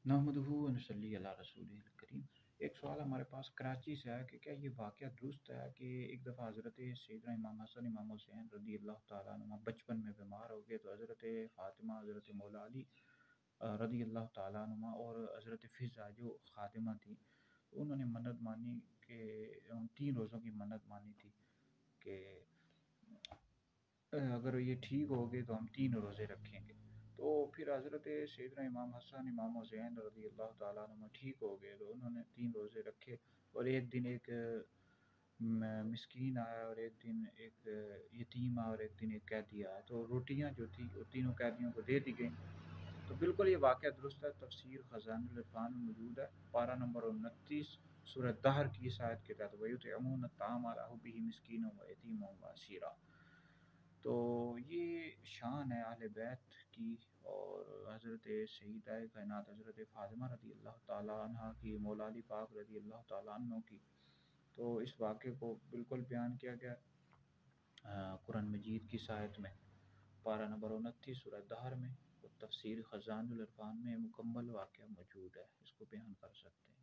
नहमदुहु व नसल्ली अला रसूलिल करीम। एक सवाल हमारे पास कराची से आया कि क्या ये वाक़या दुरुस्त है कि एक दफ़ा हज़रत सैयदना इमाम हसन इमाम हुसैन रज़ी अल्लाह तआला अन्हुमा बचपन में बीमार हो गए, तो हज़रत फ़ातिमा हज़रत मौला अली रज़ी अल्लाह तआला अन्हुमा और हज़रत फ़िज़ा जो ख़ादिमा थी, उन्होंने मन्नत मानी कि 3 रोज़ों की मन्नत मानी थी कि अगर ये ठीक हो गए तो हम 3 रोज़े रखेंगे। तो फिर हज़रत सैयदना इमाम हसन इमाम हुसैन रज़ी अल्लाह तआला अन्हुमा ठीक हो गए, तो उन्होंने 3 रोज़े रखे। और एक दिन एक मिस्कीन आया, और एक दिन एक यतीम आया, और एक दिन एक कैदी आया। तो रोटियां जो थी वो तीनों कैदियों को दे दी गई। तो बिल्कुल ये वाक़या दुरुस्त है। तफ़सीर ख़ज़ानुल इरफ़ान में मौजूद है, पारा नंबर 29 सूरह दहर की इस आयत के तहत वयुतइमून अत्ताम अला हुब्बिही मिस्कीनन व यतीमन व असीरा। तो ये शान है अहले बैत की, और हज़रत सईदा कायनात हज़रत फ़ातिमा रज़ी अल्लाह तआला अन्हा की, मौला अली पाक रज़ी अल्लाह तआला अन्हु की। तो इस वाक़े को बिल्कुल बयान किया गया कुरान मजीद की इस आयत में, पारा नंबर 29 सूरह दहर में। और तफ़सीर ख़ज़ानुल इरफ़ान में मुकम्मल वाक़या मौजूद है, इसको बयान कर सकते हैं।